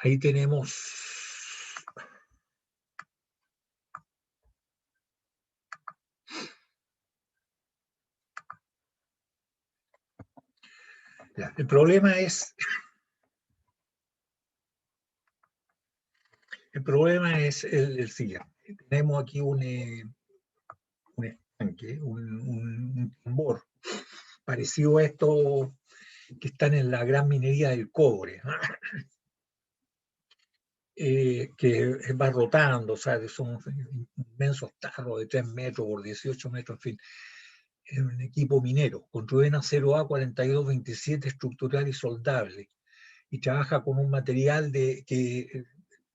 Ahí tenemos ya, el problema es el siguiente. Tenemos aquí un estanque, un tambor parecido a esto que están en la gran minería del cobre, que va rotando, o sea, son inmensos tarros de 3 metros por 18 metros, en fin, es un equipo minero, construyen acero A4227 estructural y soldable, y trabaja con un material que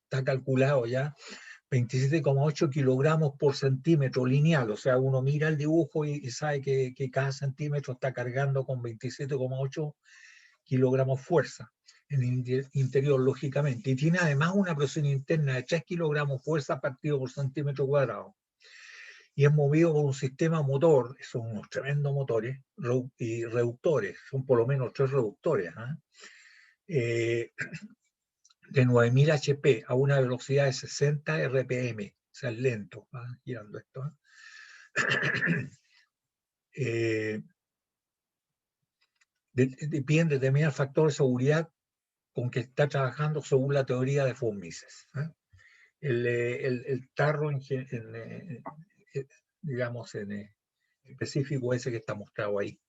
está calculado ya 27,8 kilogramos por centímetro lineal, o sea, uno mira el dibujo y sabe que cada centímetro está cargando con 27,8 kilogramos fuerza en el interior, lógicamente, y tiene además una presión interna de 3 kilogramos fuerza partido por centímetro cuadrado, y es movido por un sistema motor, son unos tremendos motores, y reductores, son por lo menos 3 reductores, de 9000 HP a una velocidad de 60 RPM, o sea, lento, va girando esto. Depende también del factor de seguridad con que está trabajando según la teoría de von Mises. El tarro, digamos, en específico ese que está mostrado ahí.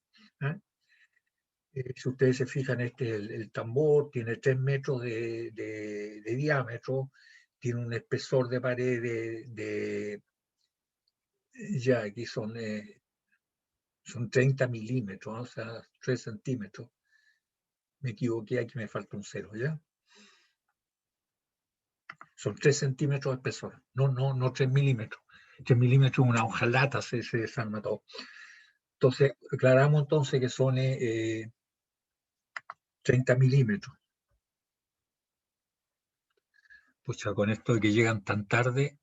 Si ustedes se fijan, este es el tambor, tiene 3 metros de diámetro, tiene un espesor de pared ya aquí son 30 milímetros, o sea, 3 centímetros. Me equivoqué, aquí me falta un cero, ¿ya? Son 3 centímetros de espesor, no 3 milímetros. 3 milímetros una hojalata, se desarma todo. Entonces, aclaramos entonces que son 30 milímetros. Pues ya con esto de que llegan tan tarde,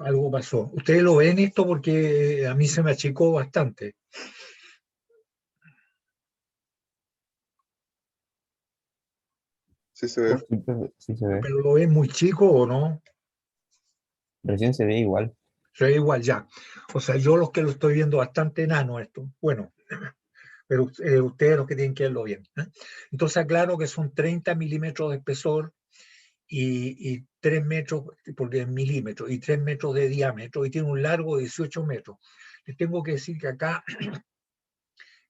algo pasó. Ustedes lo ven esto porque a mí se me achicó bastante. Sí se ve. Sí se ve. Pero lo ven muy chico o no. Recién se ve igual. Se ve igual ya. O sea, yo los que lo estoy viendo bastante enano esto. Bueno, pero ustedes los que tienen que verlo bien. Entonces aclaro que son 30 milímetros de espesor y 3 metros, porque es milímetros, y 3 metros de diámetro, y tiene un largo de 18 metros. Les tengo que decir que acá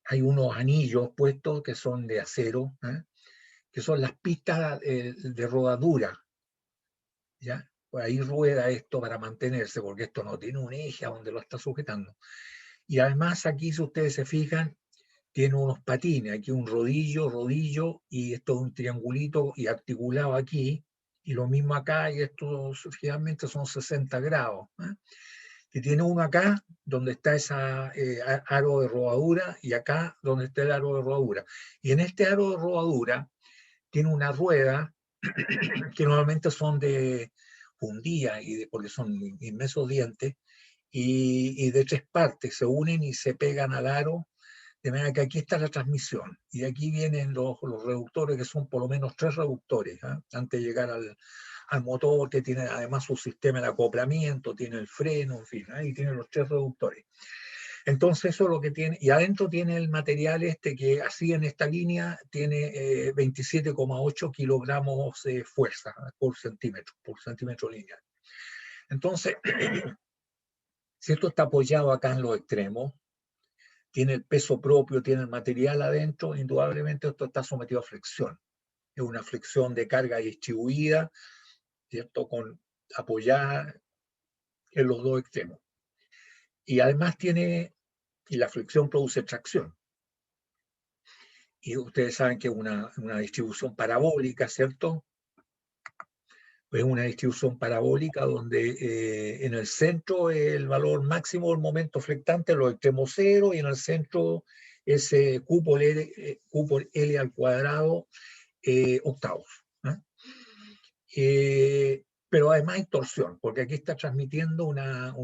hay unos anillos puestos que son de acero, que son las pistas de rodadura, ¿ya? Por ahí rueda esto para mantenerse, porque esto no tiene un eje a donde lo está sujetando. Y además aquí, si ustedes se fijan, tiene unos patines, aquí un rodillo, y esto es un triangulito y articulado aquí, y lo mismo acá, y esto finalmente son 60 grados. Que tiene uno acá, donde está esa aro de rodadura, y acá, donde está el aro de rodadura. Y en este aro de rodadura tiene una rueda, que normalmente son de fundía, porque son inmensos dientes, y de 3 partes, se unen y se pegan al aro, de manera que aquí está la transmisión, y aquí vienen los reductores, que son por lo menos 3 reductores, antes de llegar al motor, que tiene además su sistema de acoplamiento, tiene el freno, en fin, ahí tiene los 3 reductores. Entonces eso es lo que tiene, y adentro tiene el material este que así en esta línea tiene 27,8 kilogramos de fuerza por centímetro lineal. Entonces, si esto está apoyado acá en los extremos, tiene el peso propio, tiene el material adentro, indudablemente esto está sometido a flexión. Es una flexión de carga distribuida, ¿cierto? Apoyada en los dos extremos. Y además y la flexión produce tracción. Y ustedes saben que es una distribución parabólica, ¿cierto? Es una distribución parabólica donde en el centro el valor máximo del momento flectante, los extremos cero, y en el centro es Q por L al cuadrado octavos. Pero además hay torsión, porque aquí está transmitiendo una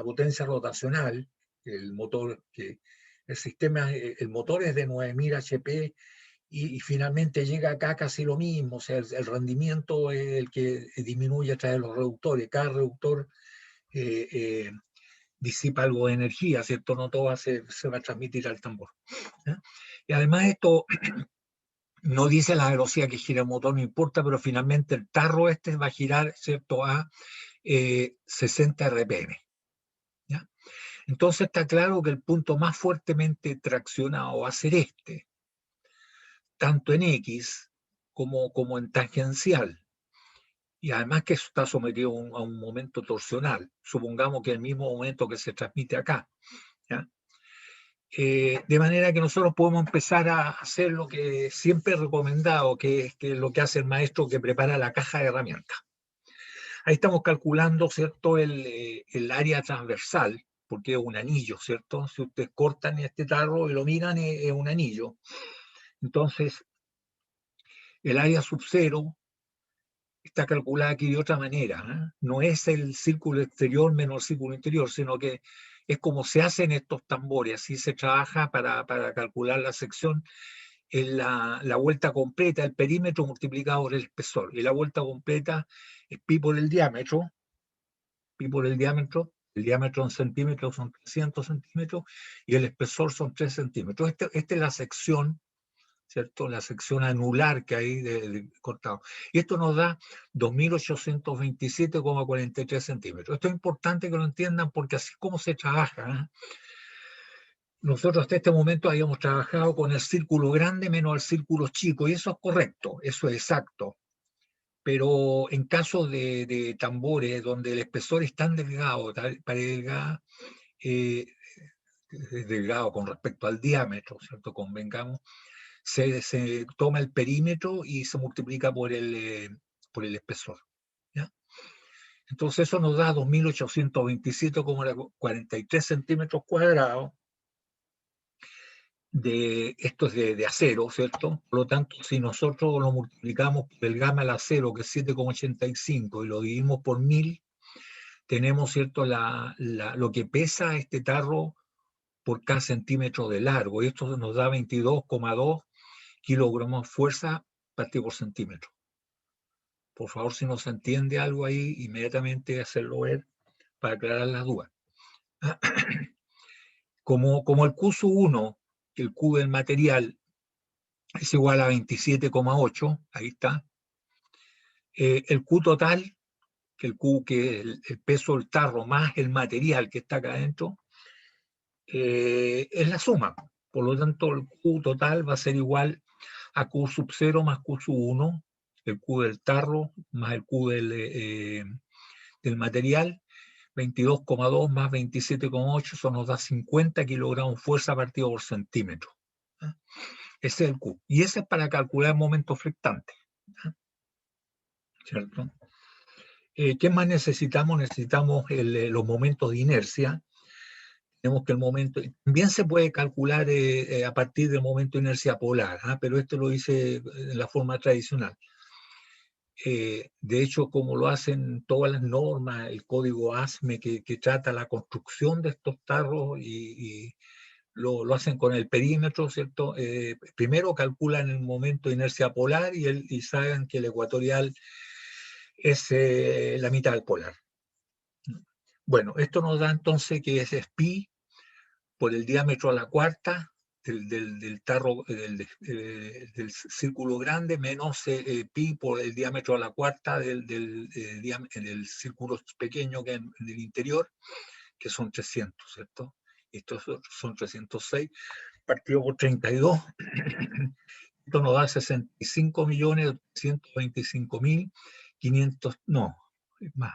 potencia rotacional, el motor, el motor es de 9000 HP y finalmente llega acá casi lo mismo, o sea, el rendimiento es el que disminuye a través de los reductores. Cada reductor disipa algo de energía, ¿cierto? No todo se va a transmitir al tambor. Y además esto no dice la velocidad que gira el motor, no importa, pero finalmente el tarro este va a girar, ¿cierto?, a 60 RPM. ¿Ya? Entonces está claro que el punto más fuertemente traccionado va a ser este, tanto en X como en tangencial. Y además que eso está sometido a un momento torsional. Supongamos que el mismo momento que se transmite acá. ¿Ya? De manera que nosotros podemos empezar a hacer lo que siempre he recomendado, que es lo que hace el maestro que prepara la caja de herramientas. Ahí estamos calculando, ¿cierto?, el área transversal, porque es un anillo, ¿cierto? Si ustedes cortan este tarro y lo miran, es un anillo. Entonces, el área sub cero está calculada aquí de otra manera. No es el círculo exterior menos el círculo interior, sino que es como se hacen estos tambores. Así se trabaja para calcular la sección, en la vuelta completa, el perímetro multiplicado por el espesor. Y la vuelta completa es pi por el diámetro, el diámetro en centímetros son 300 centímetros y el espesor son 3 centímetros. Esta es la sección, ¿cierto? La sección anular que hay de cortado. Y esto nos da 2.827,43 centímetros. Esto es importante que lo entiendan porque así es como se trabaja. Nosotros hasta este momento habíamos trabajado con el círculo grande menos el círculo chico, y eso es correcto, eso es exacto. Pero en caso de tambores donde el espesor es tan delgado, es delgado con respecto al diámetro, ¿cierto? Convengamos, se toma el perímetro y se multiplica por el espesor. ¿Ya? Entonces eso nos da 2.827,43 centímetros cuadrados. Esto es de acero, ¿cierto? Por lo tanto, si nosotros lo multiplicamos por el gamma al acero, que es 7,85, y lo dividimos por 1000, tenemos, ¿cierto?, lo que pesa este tarro por cada centímetro de largo, y esto nos da 22,2 kilogramos fuerza partido por centímetro. Por favor, si no se entiende algo ahí, inmediatamente hacerlo ver para aclarar las dudas. Como el Q sub 1, el Q del material, es igual a 27,8, ahí está. El Q total, que es el peso del tarro más el material que está acá adentro, es la suma. Por lo tanto, el Q total va a ser igual a Q sub 0 más Q sub 1, el Q del tarro más el Q del material, 22,2 más 27,8, eso nos da 50 kilogramos fuerza partido por centímetro. Ese es el Q. Y ese es para calcular el momento flectante. ¿Cierto? ¿Qué más necesitamos? Necesitamos los momentos de inercia. Tenemos que el momento, también se puede calcular a partir del momento de inercia polar, pero esto lo hice en la forma tradicional. De hecho, como lo hacen todas las normas, el código ASME que trata la construcción de estos tarros y lo hacen con el perímetro, ¿cierto? Primero calculan el momento de inercia polar y saben que el ecuatorial es la mitad del polar. Bueno, esto nos da entonces que es pi por el diámetro a la cuarta del tarro, del círculo grande, menos pi por el diámetro a la cuarta del círculo pequeño que es del interior, que son 300, ¿cierto? Estos son 306, partido por 32. Esto nos da 65.325.500, no, es más.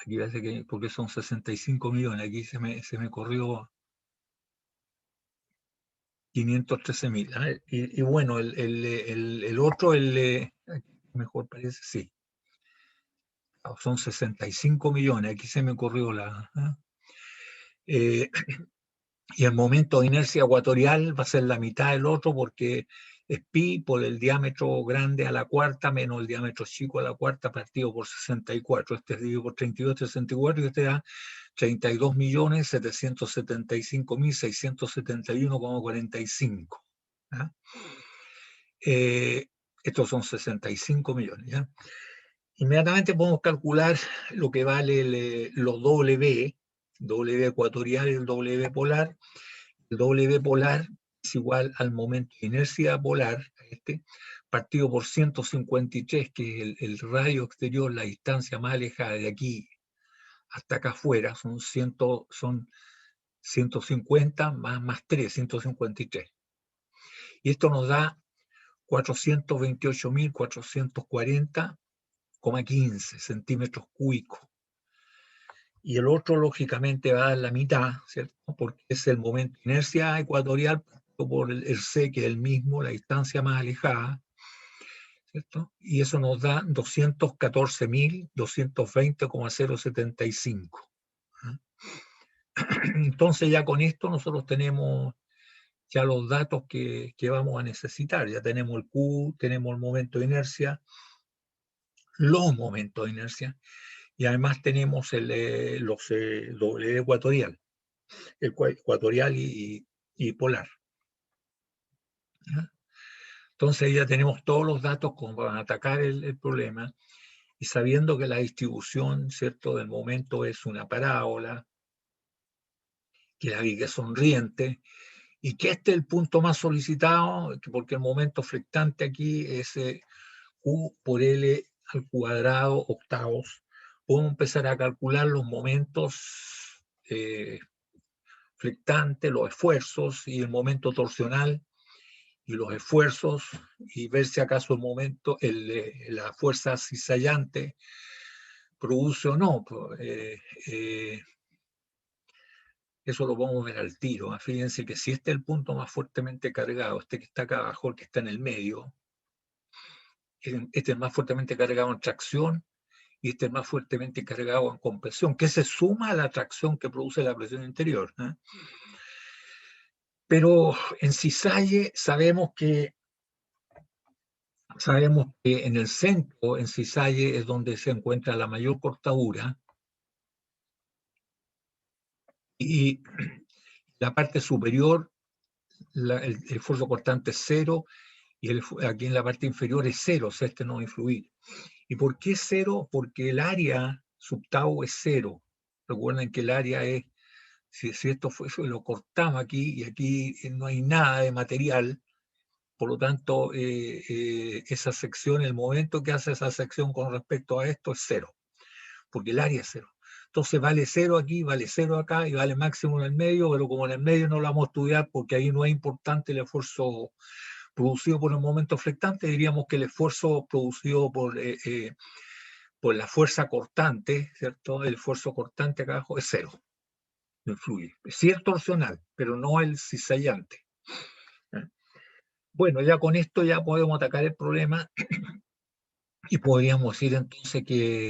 Aquí parece que, porque son 65 millones, aquí se me corrió 513.000. Y bueno, el otro, mejor parece, sí. Son 65 millones, aquí se me corrió la... Y el momento de inercia ecuatorial va a ser la mitad del otro porque es pi por el diámetro grande a la cuarta menos el diámetro chico a la cuarta partido por 64. Este es dividido por 32, 64 y este da 32.775.671,45. ¿Ah? Estos son 65 millones. ¿Ya? Inmediatamente podemos calcular lo que vale los W ecuatorial y el W polar. El W polar es igual al momento de inercia polar, partido por 153, que es el radio exterior, la distancia más alejada de aquí hasta acá afuera, son 150 más 3, 153. Y esto nos da 428.440,15 centímetros cúbicos. Y el otro, lógicamente, va a dar la mitad, ¿cierto? Porque es el momento de inercia ecuatorial por el C, que es el mismo, la distancia más alejada, ¿cierto? Y eso nos da 214.220,075. Entonces ya con esto nosotros tenemos ya los datos que vamos a necesitar. Ya tenemos el Q, tenemos el momento de inercia, los momentos de inercia, y además tenemos los W ecuatorial, ecuatorial y polar. ¿Ya? Entonces ya tenemos todos los datos como para atacar el problema, y sabiendo que la distribución, ¿cierto?, del momento es una parábola, que la viga es sonriente, y que este es el punto más solicitado, porque el momento flectante aquí es Q por L al cuadrado octavos. Podemos empezar a calcular los momentos flectantes, los esfuerzos y el momento torsional y los esfuerzos, y ver si acaso el momento, la fuerza cizallante produce o no. Eso lo vamos a ver al tiro. Fíjense que si este es el punto más fuertemente cargado, este que está acá abajo, el que está en el medio, este es más fuertemente cargado en tracción y este es más fuertemente cargado en compresión, que se suma a la tracción que produce la presión interior. Pero en cisalle sabemos que en el centro, en cisalle, es donde se encuentra la mayor cortadura, y la parte superior, el esfuerzo cortante es cero, y aquí en la parte inferior es cero, o sea, este no va a influir. ¿Y por qué cero? Porque el área sub tau es cero. Recuerden que el área es, si esto lo cortamos aquí, y aquí no hay nada de material, por lo tanto, esa sección, el momento que hace esa sección con respecto a esto es cero, porque el área es cero. Entonces vale cero aquí, vale cero acá y vale máximo en el medio, pero como en el medio no lo vamos a estudiar porque ahí no es importante el esfuerzo producido por el momento flectante, diríamos que el esfuerzo producido por la fuerza cortante, ¿cierto? El esfuerzo cortante acá abajo es cero, no influye. Sí es torsional, pero no el cizallante. Bueno, ya con esto ya podemos atacar el problema y podríamos decir entonces que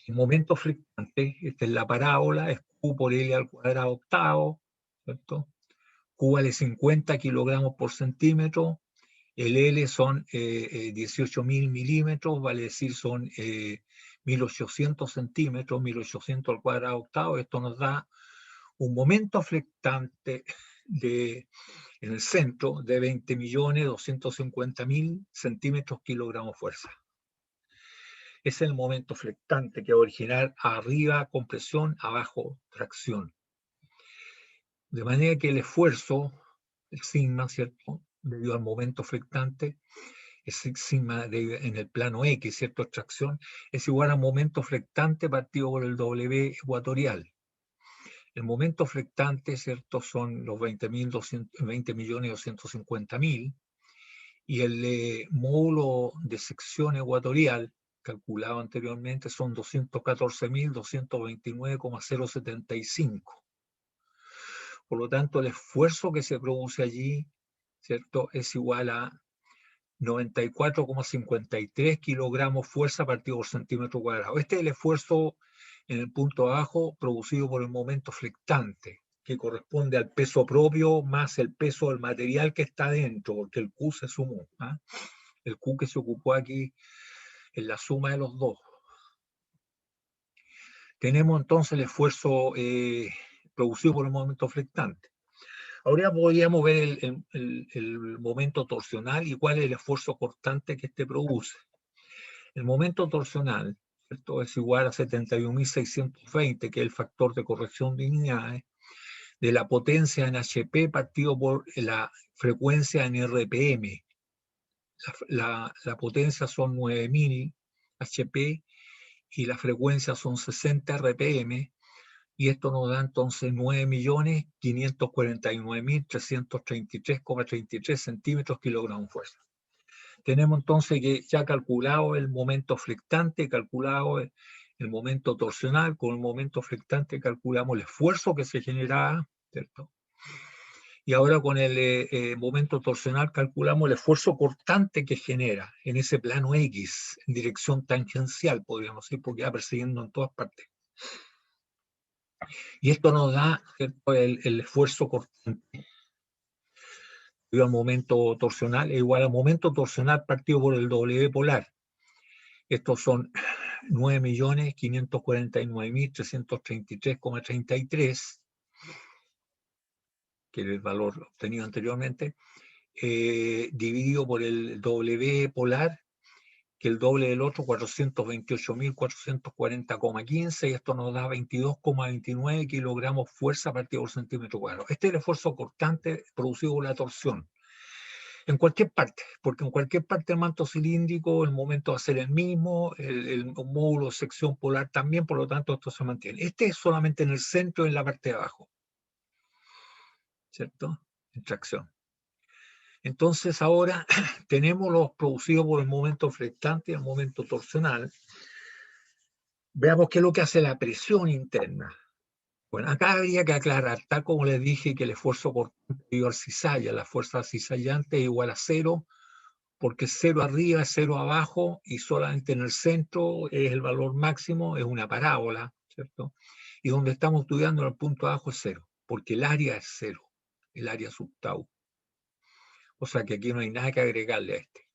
el momento flectante, esta es la parábola, es Q por L al cuadrado octavo, ¿cierto? Q vale 50 kilogramos por centímetro, el L son 18.000 milímetros, vale decir son 1.800 centímetros, 1.800 al cuadrado octavo. Esto nos da un momento flectante en el centro de 20.250.000 centímetros kilogramos fuerza. Es el momento flectante que va a originar arriba compresión, abajo tracción. De manera que el esfuerzo, el sigma, ¿cierto?, debido al momento flectante, el sigma en el plano X, ¿cierto?, extracción, es igual a momento flectante partido por el W ecuatorial. El momento flectante, ¿cierto?, son los 20.250.000, y el módulo de sección ecuatorial, calculado anteriormente, son 214.229,075. Por lo tanto, el esfuerzo que se produce allí, ¿cierto?, es igual a 94,53 kilogramos fuerza partido por centímetro cuadrado. Este es el esfuerzo en el punto abajo producido por el momento flectante. que corresponde al peso propio más el peso del material que está dentro, porque el Q se sumó. ¿Ah? El Q que se ocupó aquí en la suma de los dos. Tenemos entonces el esfuerzo producido por el momento flectante. Ahora podríamos ver el momento torsional y cuál es el esfuerzo cortante que este produce. El momento torsional, ¿cierto?, es igual a 71.620, que es el factor de corrección de unidades, de la potencia en HP partido por la frecuencia en RPM. La potencia son 9.000 HP y la frecuencia son 60 RPM, y esto nos da entonces 9.549.333,33 centímetros kilogramos fuerza. Tenemos entonces que ya calculado el momento flectante, calculado el momento torsional, con el momento flectante calculamos el esfuerzo que se generaba, ¿cierto? Y ahora con el momento torsional calculamos el esfuerzo cortante que genera en ese plano X, en dirección tangencial, podríamos decir, porque va persiguiendo en todas partes. Y esto nos da, ¿cierto?, el esfuerzo cortante al momento torsional es igual al momento torsional partido por el W polar. Estos son 9.549.333,33, que es el valor obtenido anteriormente, dividido por el W polar, que el doble del otro, 428.440,15, y esto nos da 22,29 kilogramos fuerza partido por centímetro cuadrado. Este es el esfuerzo cortante producido por la torsión. En cualquier parte, porque en cualquier parte del manto cilíndrico el momento va a ser el mismo, el módulo de sección polar también, por lo tanto esto se mantiene. Este es solamente en el centro y en la parte de abajo, ¿cierto? En tracción. Entonces ahora tenemos los producidos por el momento flectante y el momento torsional. Veamos qué es lo que hace la presión interna. Bueno, acá habría que aclarar, tal como les dije, que el esfuerzo cortante debido al cizalla, la fuerza cizallante es igual a 0, porque 0 arriba es 0 abajo y solamente en el centro es el valor máximo, es una parábola, ¿cierto? Y donde estamos estudiando en el punto abajo es 0, porque el área es 0, el área sub tau. O sea que aquí no hay nada que agregarle a este.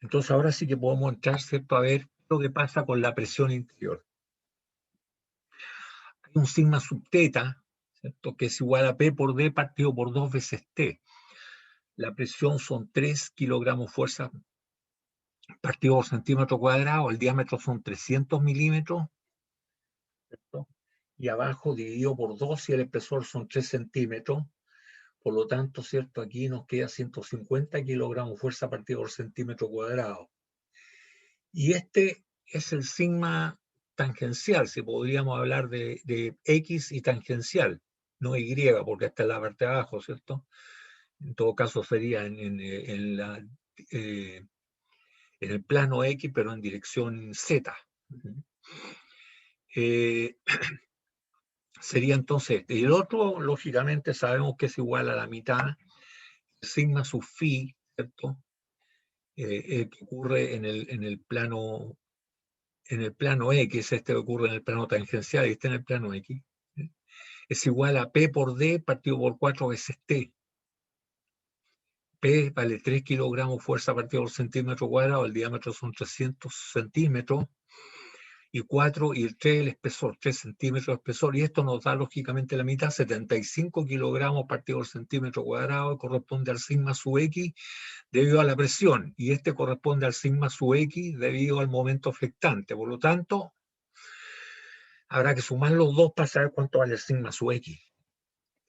Entonces ahora sí que podemos entrar, ¿cierto?, a ver lo que pasa con la presión interior. Hay un sigma sub teta, ¿cierto?, que es igual a P por D partido por 2 veces T. La presión son 3 kilogramos fuerza partido por centímetro cuadrado, el diámetro son 300 milímetros, ¿cierto?, y abajo dividido por 2 y el espesor son 3 centímetros. Por lo tanto, ¿cierto?, aquí nos queda 150 kilogramos fuerza partido por centímetro cuadrado. Y este es el sigma tangencial, si podríamos hablar de X y tangencial, no Y, porque esta es la parte de abajo, ¿cierto? En todo caso sería en el plano X, pero en dirección Z. Sería entonces este. Y el otro, lógicamente, sabemos que es igual a la mitad, sigma sub phi, ¿cierto? Que ocurre en el plano X, este ocurre en el plano tangencial y está en el plano X, es igual a P por D partido por 4 veces T. P vale 3 kilogramos fuerza partido por centímetro cuadrado, el diámetro son 300 centímetros, y 4 y el 3 el espesor, 3 centímetros de espesor, y esto nos da lógicamente la mitad, 75 kilogramos partido por centímetro cuadrado, corresponde al sigma sub X debido a la presión, y este corresponde al sigma sub X debido al momento flectante. Por lo tanto, habrá que sumar los dos para saber cuánto vale el sigma sub X.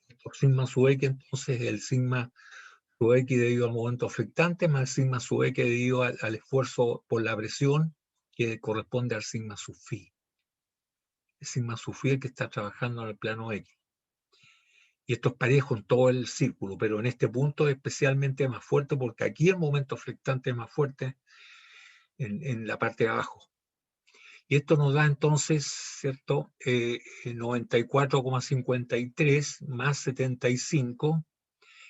El sigma sub X, entonces, el sigma sub X debido al momento flectante más el sigma sub X debido al esfuerzo por la presión, que corresponde al sigma sub phi. El sigma sub phi es el que está trabajando en el plano X. Y esto es parejo en todo el círculo, pero en este punto es especialmente más fuerte porque aquí el momento flectante es más fuerte en la parte de abajo. Y esto nos da entonces, ¿cierto? 94,53 más 75.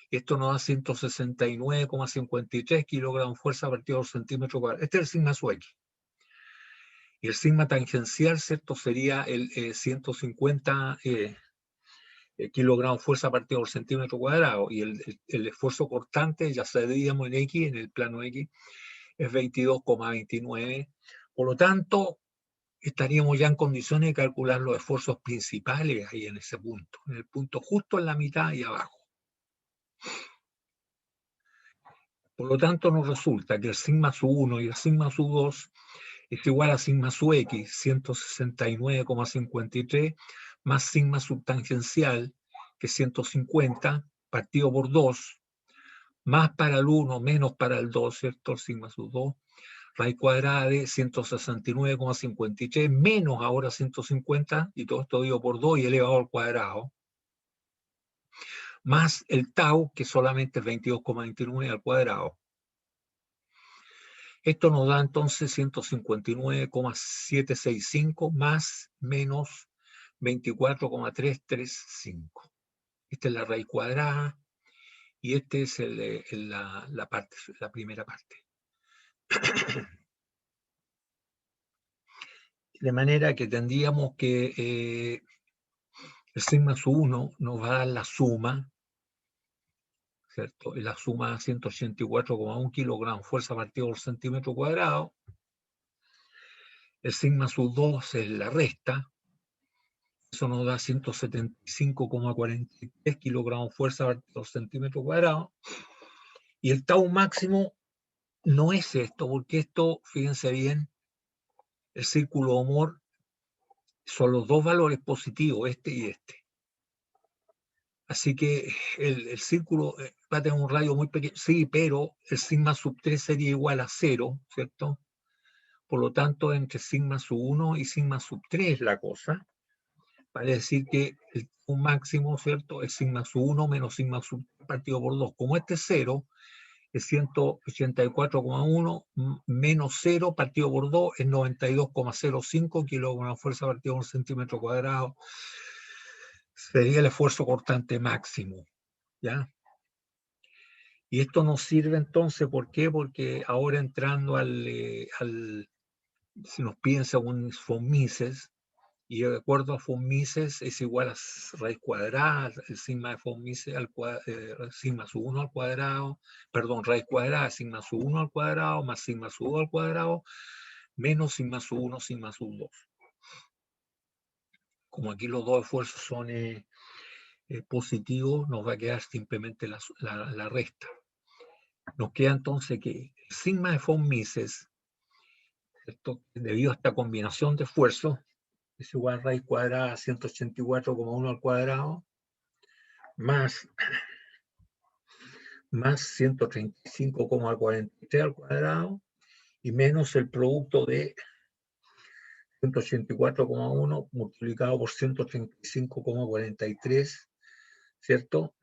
Esto nos da 169,53 kilogramos fuerza partido por centímetro cuadrado. Este es el sigma sub X. Y el sigma tangencial, ¿cierto? Sería el 150 kilogramos fuerza partido por centímetro cuadrado. Y el esfuerzo cortante, ya sabíamos en X, en el plano X, es 22,29. Por lo tanto, estaríamos ya en condiciones de calcular los esfuerzos principales ahí en ese punto, en el punto justo en la mitad y abajo. Por lo tanto, nos resulta que el sigma sub 1 y el sigma sub 2 es igual a sigma sub x, 169,53, más sigma subtangencial, que es 150, partido por 2, más para el 1, menos para el 2, ¿cierto? El sigma sub 2, raíz cuadrada de 169,53, menos ahora 150, y todo esto dividido por 2 y elevado al cuadrado, más el tau, que solamente es 22,29 al cuadrado. Esto nos da entonces 159,765 más menos 24,335. Esta es la raíz cuadrada y este es la primera parte. De manera que tendríamos que el sigma sub 1 nos va a dar la suma, ¿cierto? Y la suma 184,1 kilogramos fuerza partido por centímetro cuadrado. El sigma sub 2 es la resta. Eso nos da 175,43 kilogramos fuerza por centímetro cuadrado. Y el tau máximo no es esto, porque esto, fíjense bien, el círculo de Mohr son los dos valores positivos, este y este. Así que el círculo va a tener un radio muy pequeño, sí, pero el sigma sub 3 sería igual a 0, ¿cierto? Por lo tanto, entre sigma sub 1 y sigma sub 3 la cosa. Vale decir que el máximo, ¿cierto? Es sigma sub 1 menos sigma sub 3 partido por 2. Como este es 0, es 184,1 menos 0 partido por 2 es 92,05 kilogramos fuerza partido por centímetro cuadrado. Sería el esfuerzo cortante máximo, ¿ya? Y esto nos sirve entonces, ¿por qué? Porque ahora entrando si nos piden según von Mises, y de acuerdo a von Mises es igual a raíz cuadrada, el sigma de von Mises sigma sub 1 al cuadrado, perdón, raíz cuadrada, sigma sub 1 al cuadrado, más sigma sub 2 al cuadrado, menos sigma sub 1, sigma sub 2. Como aquí los dos esfuerzos son positivos, nos va a quedar simplemente la resta. Nos queda entonces que el sigma de von Mises, ¿cierto? Debido a esta combinación de esfuerzos, es igual a raíz cuadrada 184,1 al cuadrado, más 135,43 al cuadrado, y menos el producto de 184,1 multiplicado por 135,43, ¿cierto?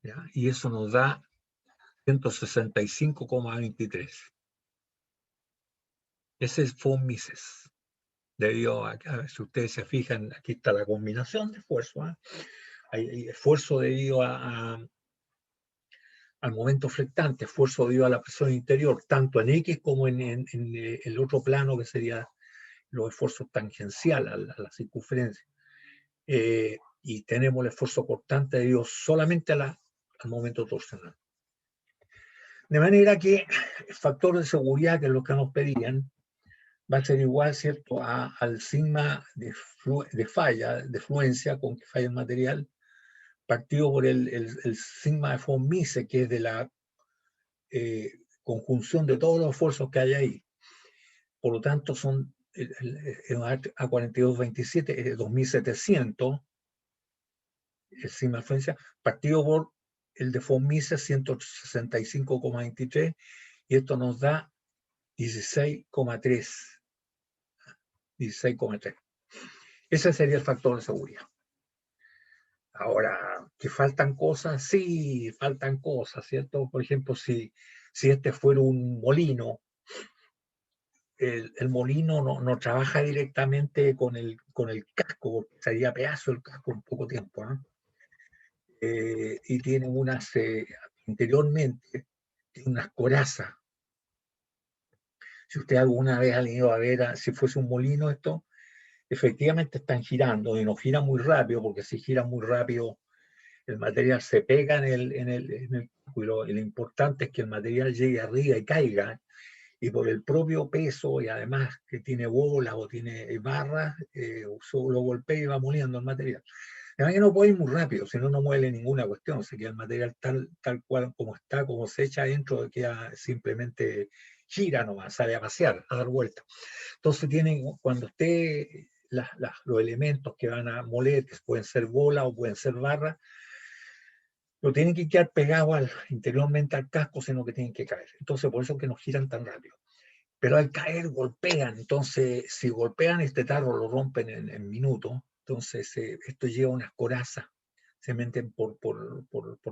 ¿Ya? Y eso nos da 165,23. Ese es von Mises. Debido a si ustedes se fijan, aquí está la combinación de esfuerzo. Hay esfuerzo debido al momento flectante, esfuerzo debido a la presión interior, tanto en X como en el otro plano que sería los esfuerzos tangenciales a la circunferencia. Y tenemos el esfuerzo cortante debido solamente al momento torsional. De manera que el factor de seguridad, que es lo que nos pedían, va a ser igual, ¿cierto?, al sigma de falla, de fluencia con que falla el material, partido por el sigma de von Mises, que es de la conjunción de todos los esfuerzos que hay ahí. Por lo tanto, son a 4227, 2700, el sigma de fluencia, partido por el de von Mises, 165,23, y esto nos da 16,3. 16,3. Ese sería el factor de seguridad. Ahora, ¿que faltan cosas? Sí, faltan cosas, ¿cierto? Por ejemplo, si este fuera un molino, el molino no trabaja directamente con el casco, porque sería pedazo el casco en poco tiempo, ¿no? Y tiene interiormente, tiene unas corazas, Si usted alguna vez ha ido a ver, si fuese un molino esto, efectivamente están girando y no giran muy rápido, porque si giran muy rápido el material se pega en el círculo, y lo importante es que el material llegue arriba y caiga, y por el propio peso y además que tiene bolas o tiene barras, solo golpea y va moliendo el material. Además que no puede ir muy rápido, si no, no muele ninguna cuestión, se queda el material tal cual como está, como se echa adentro, queda simplemente gira nomás, sale a pasear, a dar vueltas. Entonces tienen, cuando usted, los elementos que van a moler, que pueden ser bolas o pueden ser barras, no tienen que quedar pegados interiormente al casco, sino que tienen que caer. Entonces por eso es que no giran tan rápido. Pero al caer golpean, entonces si golpean este tarro lo rompen en minutos, entonces esto lleva unas corazas, se meten por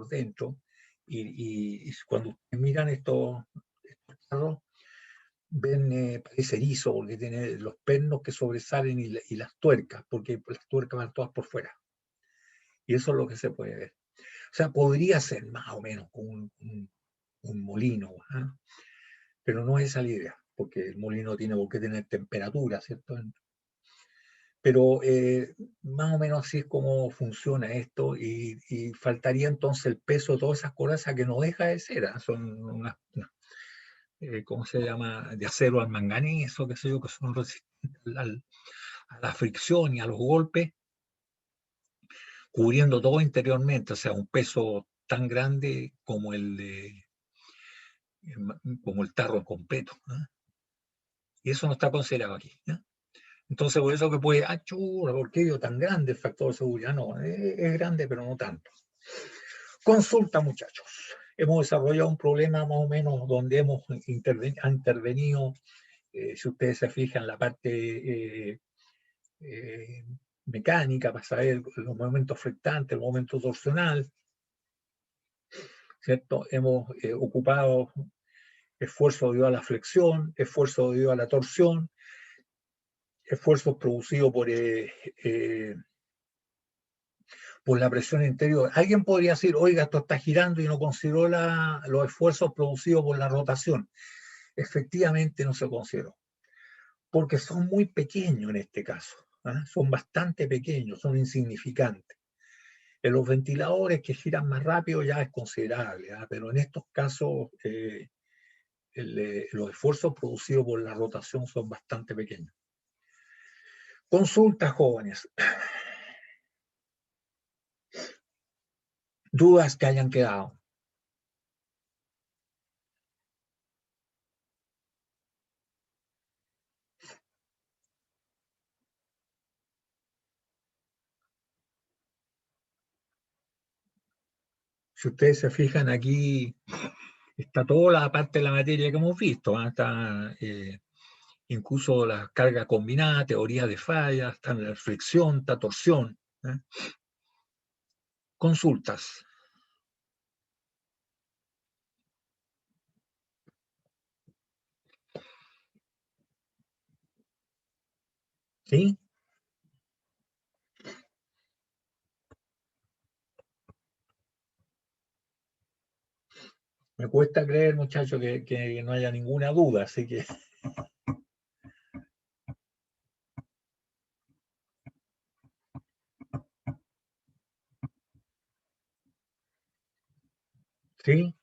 dentro, y cuando ustedes miran estos tarros, ven, parece erizo, porque tiene los pernos que sobresalen y las tuercas, porque las tuercas van todas por fuera. Y eso es lo que se puede ver. O sea, podría ser más o menos como un molino, ¿eh? Pero no es esa la idea, porque el molino tiene por qué tener temperatura, ¿cierto? Pero más o menos así es como funciona esto, y faltaría entonces el peso de todas esas corazas, que no deja de ser, ¿eh? Son ¿cómo se llama? De acero al manganeso, qué sé yo, que son resistentes a la fricción y a los golpes, cubriendo todo interiormente, o sea, un peso tan grande como el tarro completo, ¿eh? Y eso no está considerado aquí, ¿eh? Entonces, por eso que puede, churra, ¿por qué yo tan grande el factor de seguridad? No, es grande, pero no tanto. Consulta, muchachos. Hemos desarrollado un problema más o menos donde hemos intervenido, si ustedes se fijan, la parte mecánica, para saber los momentos flectantes, el momento torsional, ¿cierto? Hemos ocupado esfuerzo debido a la flexión, esfuerzo debido a la torsión, esfuerzos producidos por la presión interior. Alguien podría decir, oiga, esto está girando y no consideró los esfuerzos producidos por la rotación. Efectivamente no se consideró, porque son muy pequeños en este caso, ¿eh? Son bastante pequeños, son insignificantes. En los ventiladores que giran más rápido ya es considerable, ¿eh? Pero en estos casos los esfuerzos producidos por la rotación son bastante pequeños. Consulta, jóvenes. Dudas que hayan quedado. Si ustedes se fijan aquí, está toda la parte de la materia que hemos visto, ¿eh? Está incluso las cargas combinadas, teorías de fallas, está la flexión, está torsión, ¿eh? Consultas. ¿Sí? Me cuesta creer, muchachos, que no haya ninguna duda, así que sí,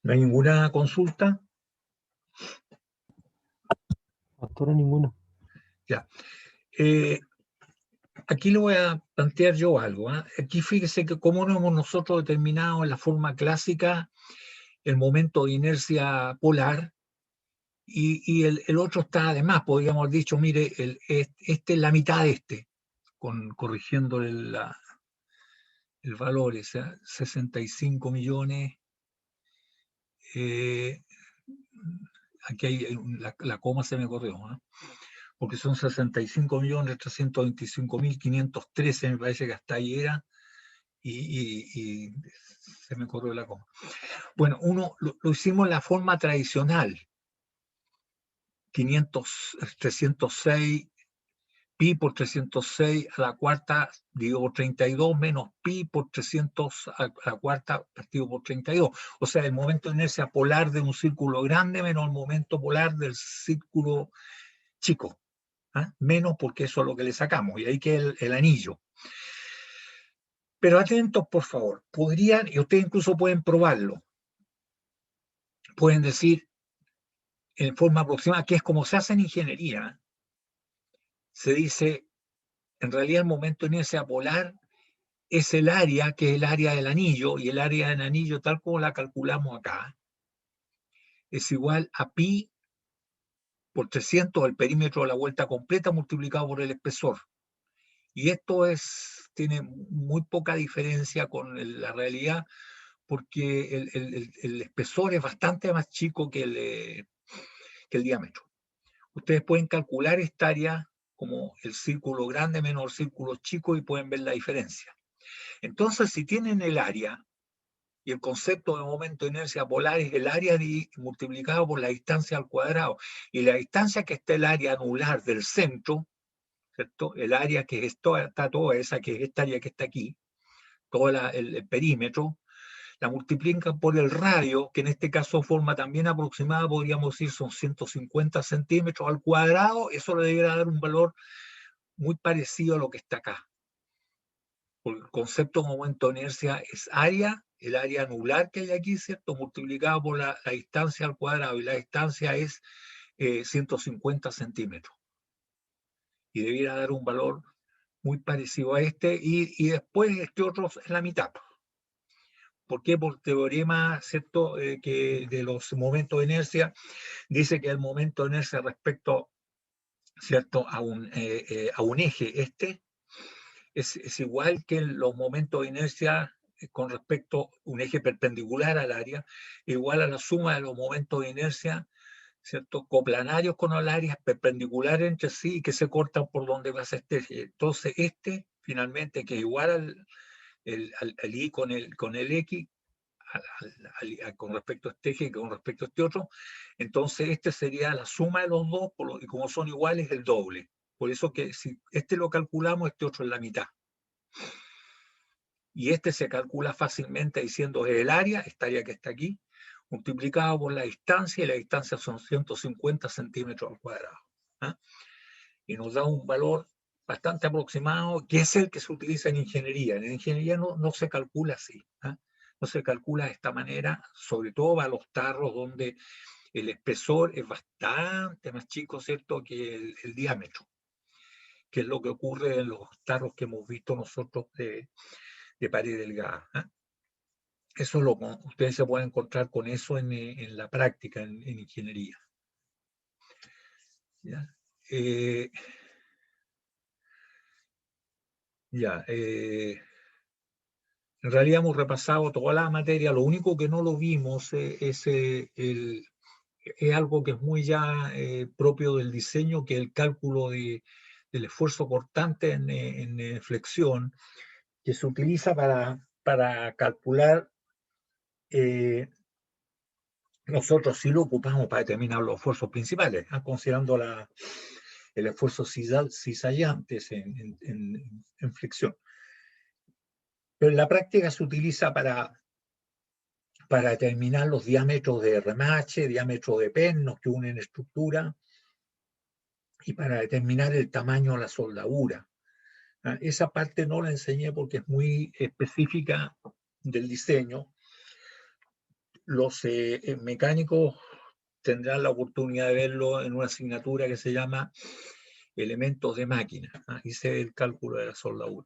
no hay ninguna consulta. Factura ninguna. Ya. Aquí le voy a plantear yo algo, ¿eh? Aquí fíjese que como no hemos nosotros determinado en la forma clásica el momento de inercia polar, y el otro está además, podríamos haber dicho, mire, este es la mitad de este, corrigiendo el valor, 65 millones aquí hay la coma se me corrió, ¿eh? Porque son 65.325.513, me parece que hasta ahí era, y se me corrió la coma. Bueno, lo hicimos en la forma tradicional, 306 pi por 306 a la cuarta dividido por 32 menos pi por 300 a la cuarta partido por 32. O sea, el momento de inercia polar de un círculo grande menos el momento polar del círculo chico. Menos porque eso es lo que le sacamos. Y ahí queda el anillo. Pero atentos, por favor. Podrían, y ustedes incluso pueden probarlo. Pueden decir en forma aproximada, que es como se hace en ingeniería. Se dice, en realidad el momento de inercia polar es el área, que es el área del anillo, y el área del anillo, tal como la calculamos acá, es igual a pi por 300, el perímetro de la vuelta completa, multiplicado por el espesor. Y esto tiene muy poca diferencia con la realidad, porque el espesor es bastante más chico que el diámetro. Ustedes pueden calcular esta área como el círculo grande menos el círculo chico y pueden ver la diferencia. Entonces, si tienen el área, y el concepto de momento de inercia polar es el área multiplicado por la distancia al cuadrado, y la distancia que está el área anular del centro, ¿cierto? El área que está toda esa, que es esta área que está aquí, todo el perímetro, la multiplican por el radio, que en este caso forma también aproximada, podríamos decir son 150 centímetros al cuadrado. Eso le debería dar un valor muy parecido a lo que está acá. Porque el concepto de momento de inercia es área, el área anular que hay aquí, ¿cierto? Multiplicado por la distancia al cuadrado, y la distancia es 150 centímetros. Y debiera dar un valor muy parecido a este, y después este otro es la mitad. ¿Por qué? Por teorema, ¿cierto? Que de los momentos de inercia, dice que el momento de inercia respecto, ¿cierto? A un eje es igual que los momentos de inercia con respecto a un eje perpendicular al área, igual a la suma de los momentos de inercia, ¿cierto? Coplanarios con el área, perpendiculares entre sí y que se cortan por donde pasa este eje. Entonces, finalmente, que es igual al I con el X, con respecto a este eje y con respecto a este otro, entonces este sería la suma de los dos, y como son iguales, el doble. Por eso que si este lo calculamos, este otro es la mitad. Y este se calcula fácilmente diciendo el área, esta área que está aquí, multiplicado por la distancia, y la distancia son 150 centímetros al cuadrado. Y nos da un valor bastante aproximado, que es el que se utiliza en ingeniería. En ingeniería no se calcula así. No se calcula de esta manera, sobre todo para los tarros donde el espesor es bastante más chico, ¿cierto?, que el diámetro, que es lo que ocurre en los tarros que hemos visto nosotros de pared delgada. Eso ustedes se pueden encontrar con eso en la práctica, en ingeniería. ¿Ya? En realidad hemos repasado toda la materia. Lo único que no lo vimos es algo que es muy ya propio del diseño, que es el cálculo del esfuerzo cortante en flexión, que se utiliza para calcular. Nosotros sí lo ocupamos para determinar los esfuerzos principales, considerando el esfuerzo cizallante en flexión. Pero en la práctica se utiliza para determinar los diámetros de remache, diámetros de pernos que unen estructura, y para determinar el tamaño de la soldadura. Esa parte no la enseñé porque es muy específica del diseño. Los mecánicos tendrán la oportunidad de verlo en una asignatura que se llama elementos de máquina. Ahí se ve el cálculo de la soldadura.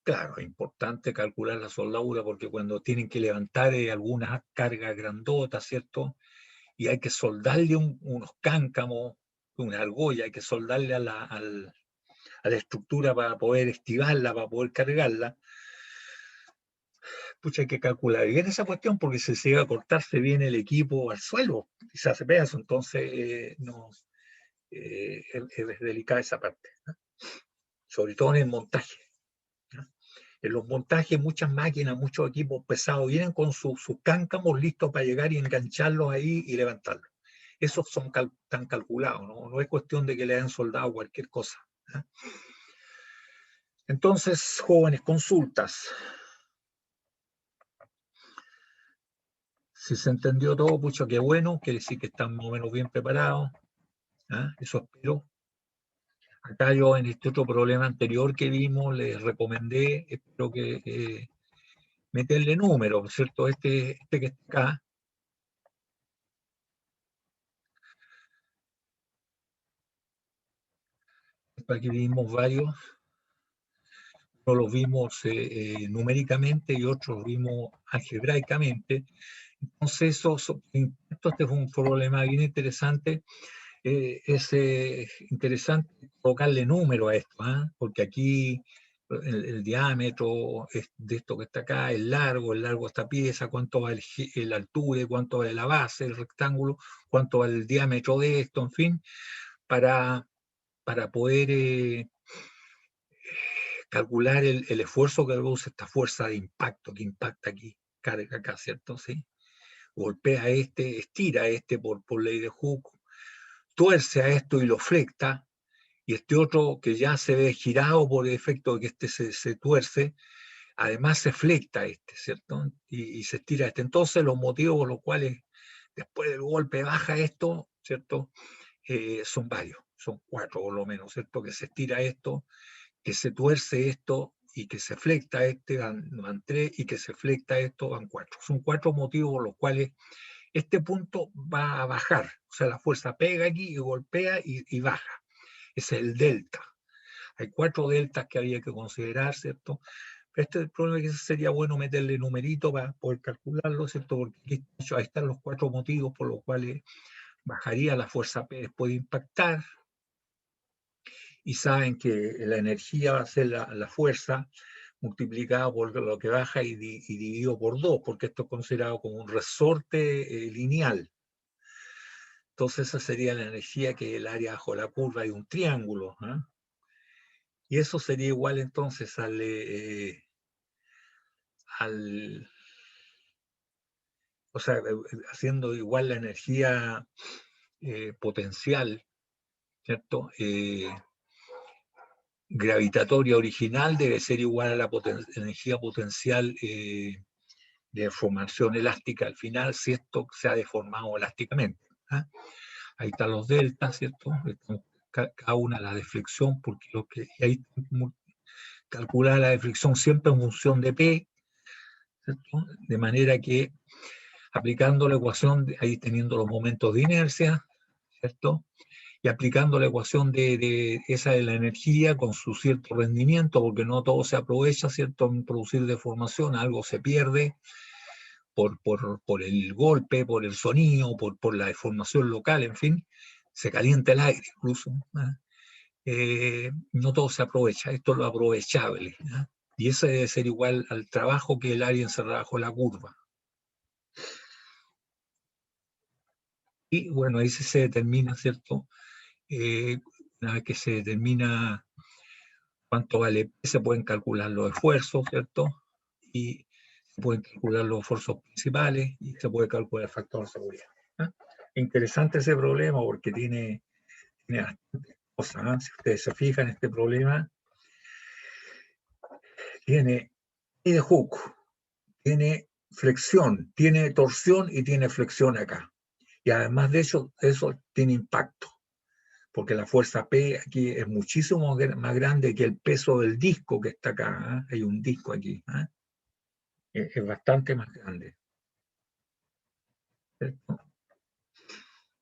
Claro, es importante calcular la soldadura porque cuando tienen que levantar algunas cargas grandotas, ¿cierto? Y hay que soldarle unos cáncamos, una argolla, hay que soldarle a la estructura para poder estivarla, para poder cargarla. pucha, hay que calcular bien esa cuestión porque si se llega a cortar se viene el equipo al suelo y se hace pedazo, entonces no, es delicada esa parte, ¿no? Sobre todo en el montaje, ¿no? En los montajes muchas máquinas, muchos equipos pesados vienen con sus cáncamos listos para llegar y engancharlos ahí y levantarlos. Esos son tan calculados, ¿no? No es cuestión de que le hayan soldado cualquier cosa, ¿no? Entonces, jóvenes, consultas. Si se entendió todo, pucha, qué bueno, quiere decir que están más o menos bien preparados, ¿ah? Eso espero. Acá yo en este otro problema anterior que vimos les recomendé, espero que meterle números, ¿cierto? Este que está acá, aquí vimos varios, uno los vimos numéricamente y otros vimos algebraicamente. Entonces, este fue un problema bien interesante. Es interesante colocarle número a esto, ¿ah? Porque aquí el diámetro de esto que está acá, el largo de esta pieza, cuánto va el altura, cuánto va la base del rectángulo, cuánto va el diámetro de esto, en fin, para, para poder calcular el esfuerzo que produce esta fuerza de impacto que impacta aquí, carga acá, ¿cierto? ¿Sí? Golpea estira por ley de Hooke, tuerce a esto y lo flecta, y este otro que ya se ve girado por el efecto de que este se tuerce, además se flecta ¿cierto? Y se estira Entonces los motivos por los cuales después del golpe baja esto, ¿cierto? Son varios, son 4 por lo menos, ¿cierto? Que se estira esto, que se tuerce esto y que se flecta van 3 y que se flecta esto van 4. Son 4 motivos por los cuales este punto va a bajar, o sea, la fuerza pega aquí y golpea y baja. Ese es el delta. Hay 4 deltas que había que considerar, ¿cierto? El problema es que sería bueno meterle numerito para poder calcularlo, ¿cierto? Porque ahí están los 4 motivos por los cuales bajaría la fuerza P después de impactar. Y saben que la energía va a ser la fuerza multiplicada por lo que baja y dividido por 2, porque esto es considerado como un resorte lineal. Entonces esa sería la energía que es el área bajo la curva de un triángulo, ¿eh? Y eso sería igual entonces o sea, haciendo igual la energía potencial, ¿cierto? Gravitatoria original debe ser igual a la energía potencial de formación elástica al final, si esto se ha deformado elásticamente, ¿eh? Ahí están los deltas, ¿cierto? Cada una la deflexión, porque ahí calcular la deflexión siempre en función de P, ¿cierto? De manera que aplicando la ecuación, ahí teniendo los momentos de inercia, ¿cierto? Y aplicando la ecuación de esa de la energía con su cierto rendimiento, porque no todo se aprovecha, ¿cierto? En producir deformación, algo se pierde por el golpe, por el sonido, por la deformación local, en fin, se calienta el aire incluso, ¿eh? No todo se aprovecha, esto es lo aprovechable, ¿eh? Y ese debe ser igual al trabajo que el área encerrada bajo la curva. Y bueno, ahí se determina, ¿cierto? Una vez que se determina cuánto vale, se pueden calcular los esfuerzos, ¿cierto? Y se pueden calcular los esfuerzos principales y se puede calcular el factor de seguridad, ¿eh? Interesante ese problema porque tiene bastantes cosas, ¿eh? Si ustedes se fijan, este problema tiene de Hooke, tiene flexión, tiene torsión y tiene flexión acá. Y además de eso tiene impacto, porque la fuerza P aquí es muchísimo más grande que el peso del disco que está acá, ¿eh? Hay un disco aquí, ¿eh? Es bastante más grande, ¿cierto?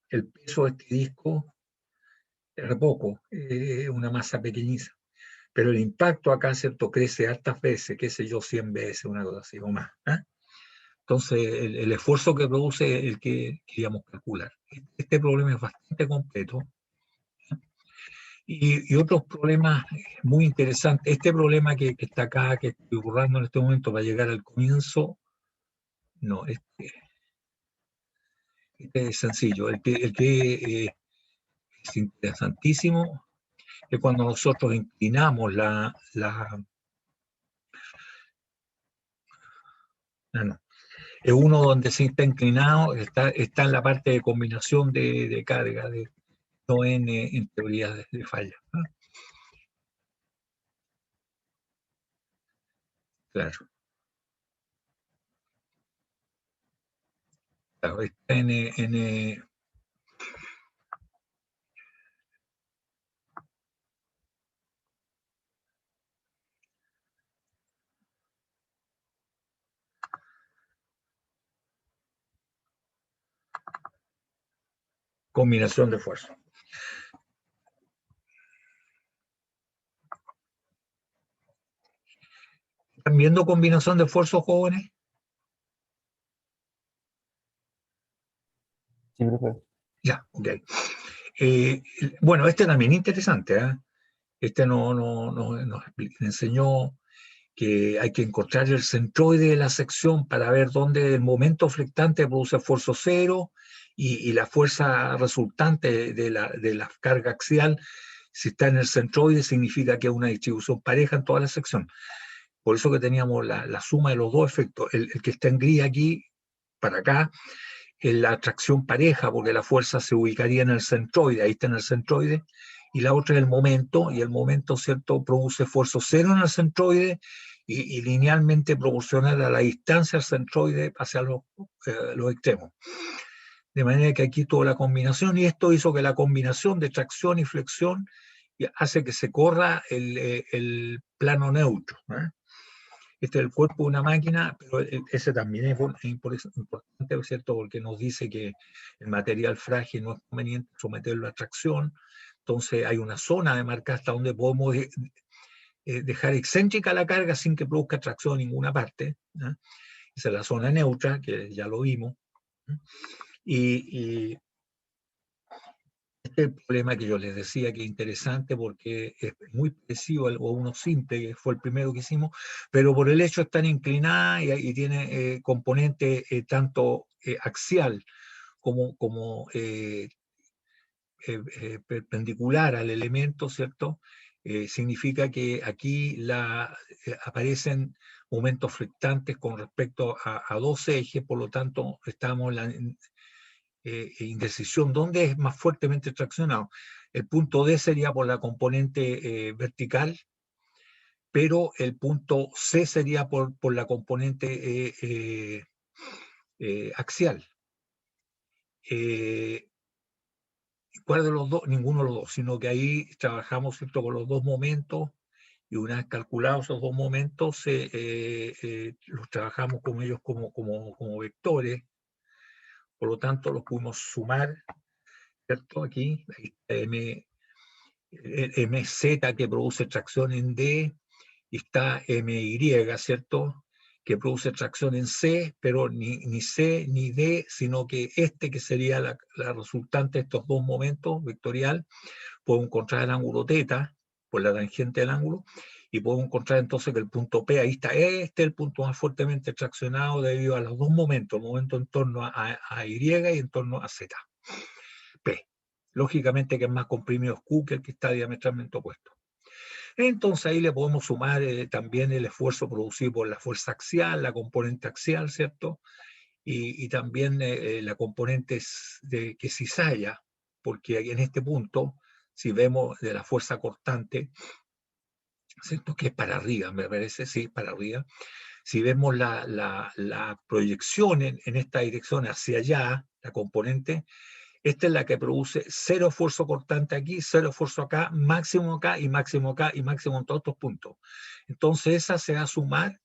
El peso de este disco es poco, es una masa pequeñiza, pero el impacto acá, ¿cierto? Crece hartas veces, qué sé yo, 100 veces, una cosa así o más, ¿eh? Entonces, el esfuerzo que produce es el que queríamos calcular. Este problema es bastante completo, ¿eh? Y otros problemas muy interesantes. Este problema que está acá, que estoy borrando en este momento para llegar al comienzo, no, este es sencillo. El que es interesantísimo es cuando nosotros inclinamos no, es uno donde se está inclinado, está en la parte de combinación de carga, no en teoría de falla, ¿no? Claro, claro, está en combinación de fuerza. ¿Están viendo combinación de esfuerzos, jóvenes? Sí, profe. Ya, ok. Bueno, este también es interesante, ¿eh? Este nos enseñó que hay que encontrar el centroide de la sección para ver dónde el momento flectante produce esfuerzo cero y la fuerza resultante de la carga axial, si está en el centroide, significa que es una distribución pareja en toda la sección. Por eso que teníamos la suma de los dos efectos. El que está en gris aquí, para acá, es la atracción pareja, porque la fuerza se ubicaría en el centroide, ahí está en el centroide, y la otra es el momento, y el momento, ¿cierto?, produce esfuerzo cero en el centroide y linealmente proporcional a la distancia al centroide hacia los extremos. De manera que aquí toda la combinación, y esto hizo que la combinación de tracción y flexión hace que se corra el plano neutro, ¿eh? Este es el cuerpo de una máquina, pero ese también es importante, ¿cierto? Porque nos dice que el material frágil no es conveniente someterlo a tracción. Entonces hay una zona de marca hasta donde podemos dejar excéntrica la carga sin que produzca tracción en ninguna parte, ¿eh? Esa es la zona neutra, que ya lo vimos, ¿eh? Y este es el problema que yo les decía que es interesante porque es muy parecido a uno simple, que fue el primero que hicimos, pero por el hecho de estar inclinada y tiene componente tanto axial como perpendicular al elemento, ¿cierto? Significa que aquí aparecen momentos flectantes con respecto a dos ejes, por lo tanto estamos en la indecisión. ¿Dónde es más fuertemente traccionado? El punto D sería por la componente vertical, pero el punto C sería por la componente axial. ¿Cuál de los dos? Ninguno de los dos, sino que ahí trabajamos, ¿cierto?, con los dos momentos, y una vez calculados esos dos momentos, los trabajamos con ellos como vectores, por lo tanto los pudimos sumar, ¿cierto? Aquí, MZ que produce tracción en D, y está MY, ¿cierto?, que produce tracción en C, pero ni C ni D, sino que que sería la resultante de estos dos momentos vectorial, puedo encontrar el ángulo θ por la tangente del ángulo, y puedo encontrar entonces que el punto P, ahí está, este es el punto más fuertemente traccionado debido a los dos momentos, el momento en torno a Y y en torno a Z. P. Lógicamente que es más comprimido Q que el que está diametralmente opuesto. Entonces ahí le podemos sumar también el esfuerzo producido por la fuerza axial, la componente axial, ¿cierto? Y también la componente que cizalla, porque en este punto, si vemos de la fuerza cortante, ¿cierto?, que es para arriba, me parece, sí, para arriba. Si vemos la proyección en esta dirección hacia allá, la componente, esta es la que produce cero esfuerzo cortante aquí, cero esfuerzo acá y máximo acá y máximo en todos estos puntos. Entonces esa se va a sumar,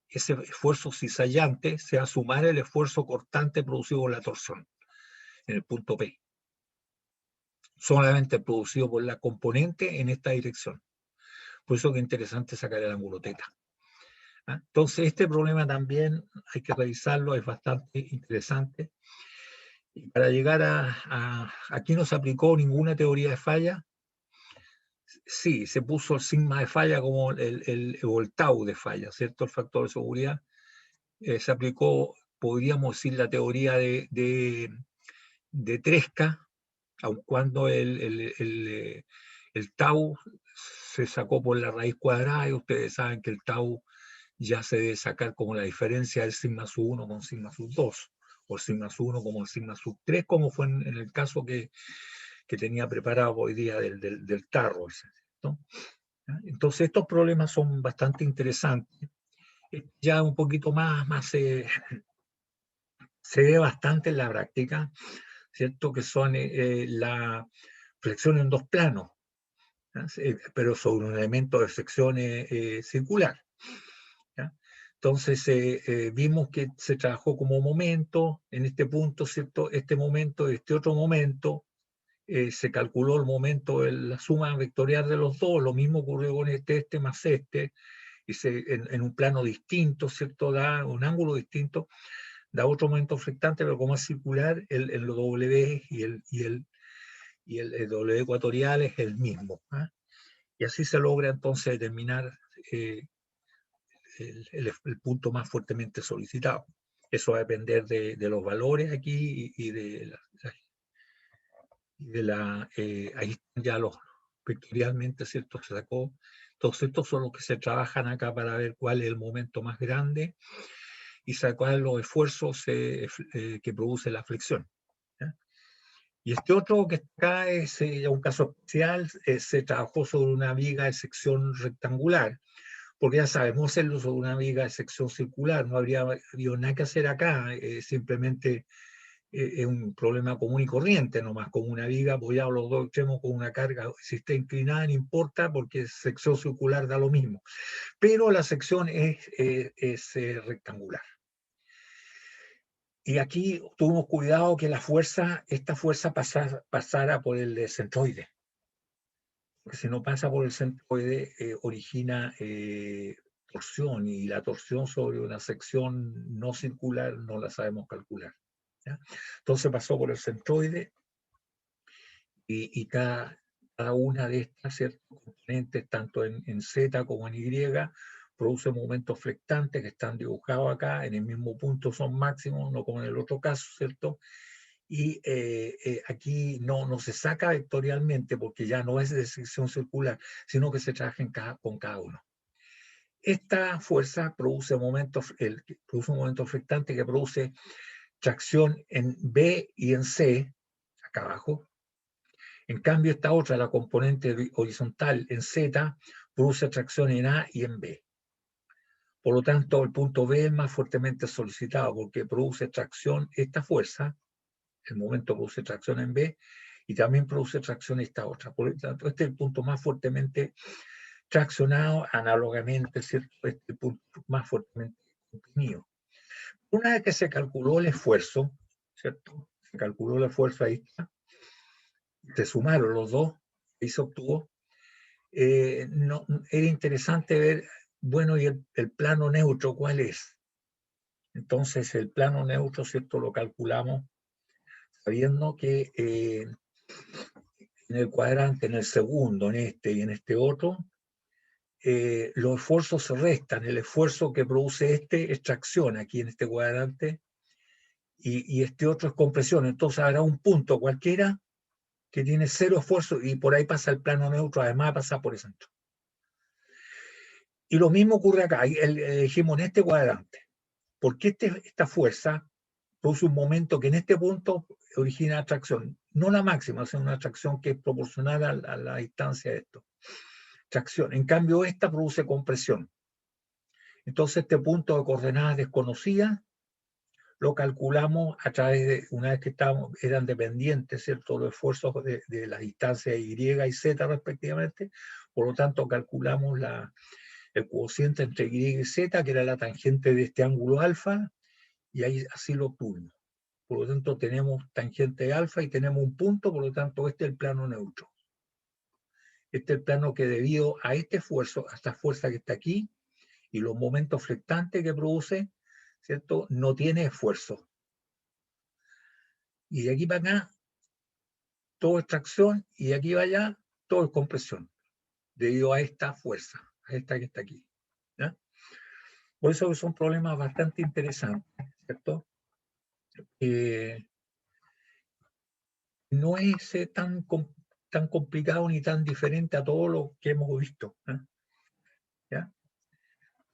ese esfuerzo cizallante se va a sumar el esfuerzo cortante producido por la torsión en el punto P, solamente producido por la componente en esta dirección. Por eso que es interesante sacar el ángulo θ. Entonces este problema también hay que revisarlo, es bastante interesante. Y para llegar aquí no se aplicó ninguna teoría de falla, Sí, se puso el sigma de falla como o el tau de falla, ¿cierto? El factor de seguridad. Se aplicó, podríamos decir, la teoría de Tresca, aun cuando el tau se sacó por la raíz cuadrada, y ustedes saben que el tau ya se debe sacar como la diferencia del sigma sub 1 con sigma sub 2, o el sigma sub 1 como el sigma sub 3, como fue en el caso que tenía preparado hoy día del tarro, ¿no? Entonces estos problemas son bastante interesantes. Ya un poquito más se ve bastante en la práctica, ¿cierto? Que son la flexión en dos planos, ¿ya? Pero sobre un elemento de flexión circular, ¿ya? Entonces vimos que se trabajó como momento en este punto, ¿cierto? Este momento, este otro momento, se calculó el momento de la suma vectorial de los dos, lo mismo ocurrió con este más este, y en un plano distinto, ¿cierto? Da un ángulo distinto, da otro momento flectante, pero como es circular, el W y el W ecuatorial es el mismo, ¿eh? Y así se logra entonces determinar el punto más fuertemente solicitado. Eso va a depender de los valores aquí y ahí están ya los vectorialmente, ¿cierto? Se sacó. Todos estos son los que se trabajan acá para ver cuál es el momento más grande y sacar los esfuerzos que produce la flexión, ¿ya? Y este otro que está acá es un caso especial, se trabajó sobre una viga de sección rectangular, porque ya sabemos hacerlo sobre una viga de sección circular, no habría habido nada que hacer acá, simplemente es un problema común y corriente, nomás con una viga apoyada a los dos extremos con una carga, si está inclinada no importa porque sección circular da lo mismo, pero la sección es rectangular. Y aquí tuvimos cuidado que esta fuerza pasara por el centroide, porque si no pasa por el centroide origina torsión, y la torsión sobre una sección no circular no la sabemos calcular, ¿ya? Entonces pasó por el centroide y cada una de estas, ¿cierto?, componentes, tanto en Z como en Y, produce momentos flectantes que están dibujados acá, en el mismo punto son máximos, no como en el otro caso, ¿cierto? Y aquí no se saca vectorialmente porque ya no es de sección circular, sino que se trabaja con cada uno. Esta fuerza produce un momento flectante que produce tracción en B y en C, acá abajo. En cambio, esta otra, la componente horizontal en Z, produce tracción en A y en B. Por lo tanto, el punto B es más fuertemente solicitado porque produce tracción esta fuerza, el momento produce tracción en B, y también produce tracción esta otra. Por lo tanto, este es el punto más fuertemente traccionado, análogamente, ¿cierto? Este es el punto más fuertemente comprimido. Una vez que se calculó el esfuerzo, ¿cierto? Se calculó el esfuerzo, ahí está, se sumaron los dos y se obtuvo. No, era interesante ver, bueno, y el plano neutro, ¿cuál es? Entonces, el plano neutro, ¿cierto? Lo calculamos sabiendo que en el cuadrante, en el segundo, en este y en este otro, los esfuerzos se restan. El esfuerzo que produce este es tracción aquí en este cuadrante y este otro es compresión. Entonces habrá un punto cualquiera que tiene cero esfuerzo y por ahí pasa el plano neutro, además pasa por el centro. Y lo mismo ocurre acá, dijimos en este cuadrante, porque esta fuerza produce un momento que en este punto origina atracción, no la máxima, sino una atracción que es proporcional a la distancia de esto. Tracción. En cambio, esta produce compresión. Entonces, este punto de coordenadas desconocidas lo calculamos a través de, una vez que eran dependientes, ¿cierto?, los esfuerzos de las distancias Y y Z respectivamente, por lo tanto calculamos el cociente entre Y y Z, que era la tangente de este ángulo alfa, y ahí así lo obtuvimos. Por lo tanto, tenemos tangente alfa y tenemos un punto, por lo tanto, este es el plano neutro. Este es el plano que debido a este esfuerzo, a esta fuerza que está aquí, y los momentos flectantes que produce, ¿cierto?, no tiene esfuerzo. Y de aquí para acá, todo es tracción, y de aquí para allá, todo es compresión. debido a esta fuerza, a esta que está aquí. ¿Ya? Por eso son problemas bastante interesantes, ¿cierto? No es tan complicado ni tan diferente a todo lo que hemos visto. ¿Ya?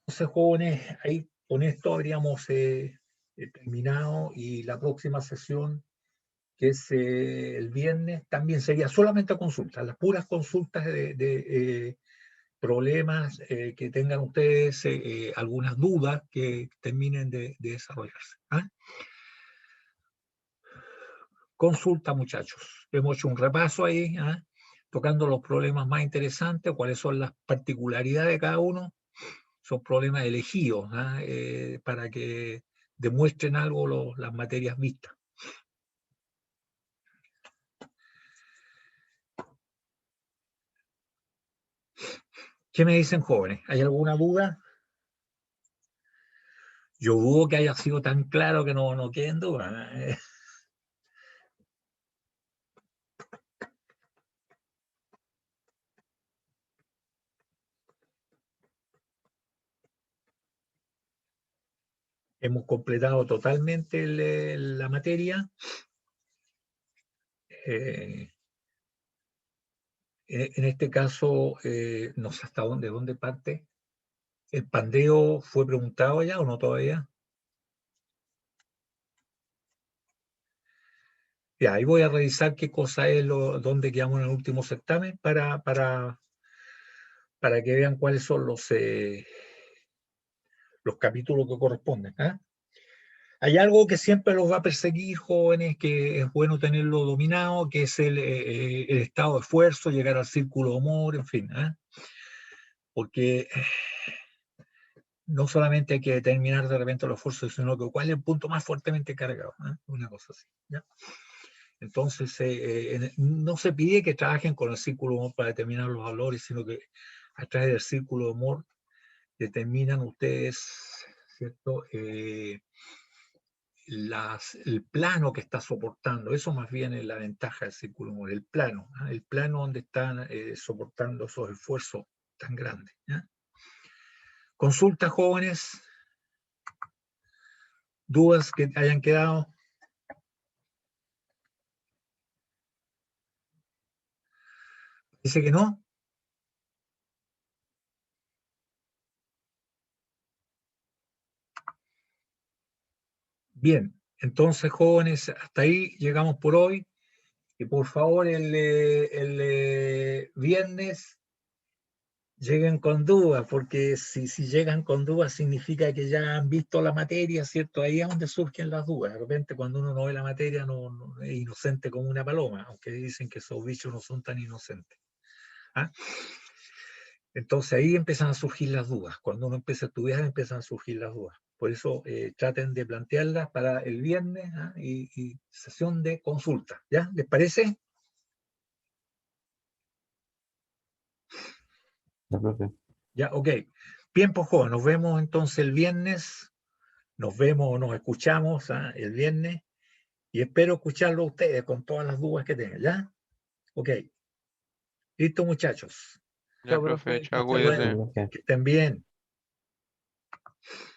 Entonces, jóvenes, ahí con esto habríamos terminado, y la próxima sesión, que es el viernes, también sería solamente consultas, las puras consultas de problemas que tengan ustedes, algunas dudas que terminen de desarrollarse. ¿Ah? Consulta, muchachos. Hemos hecho un repaso ahí, tocando los problemas más interesantes, cuáles son las particularidades de cada uno. Son problemas elegidos para que demuestren algo las materias vistas. ¿Qué me dicen, jóvenes? ¿Hay alguna duda? Yo dudo que haya sido tan claro que no queden dudas. Hemos completado totalmente la materia. En este caso, no sé hasta dónde parte. ¿El pandeo fue preguntado ya o no todavía? Ya, ahí voy a revisar qué cosa es dónde quedamos en el último certamen para que vean cuáles son los capítulos que corresponden. Hay algo que siempre los va a perseguir, jóvenes, que es bueno tenerlo dominado, que es el estado de esfuerzo, llegar al círculo de humor, en fin. Porque no solamente hay que determinar de repente los esfuerzos, sino que cuál es el punto más fuertemente cargado. Una cosa así. ¿Ya? Entonces, no se pide que trabajen con el círculo de humor para determinar los valores, sino que a través del círculo de humor determinan ustedes, ¿cierto? El plano que está soportando. Eso más bien es la ventaja del círculo de humor, el plano donde están soportando esos esfuerzos tan grandes. ¿Ya? Consultas, jóvenes, dudas que hayan quedado. Dice que no. Bien, entonces, jóvenes, hasta ahí llegamos por hoy. Y por favor, el viernes lleguen con dudas, porque si llegan con dudas significa que ya han visto la materia, ¿cierto? Ahí es donde surgen las dudas. De repente, cuando uno no ve la materia, no es inocente como una paloma, aunque dicen que esos bichos no son tan inocentes. Entonces ahí empiezan a surgir las dudas. Cuando uno empieza a estudiar, empiezan a surgir las dudas. Por eso traten de plantearlas para el viernes y sesión de consulta. ¿Ya? ¿Les parece? Ya, profe. Ya, ok. Bien, pues, joven, nos vemos entonces el viernes. Nos vemos o nos escuchamos el viernes. Y espero escucharlo a ustedes con todas las dudas que tengan. ¿Ya? Ok. Listo, muchachos. Ya, profe, chao, Ya, cuídese. profe. Que estén bien.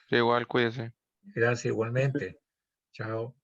Sí, igual, cuídese. Gracias igualmente. Chao.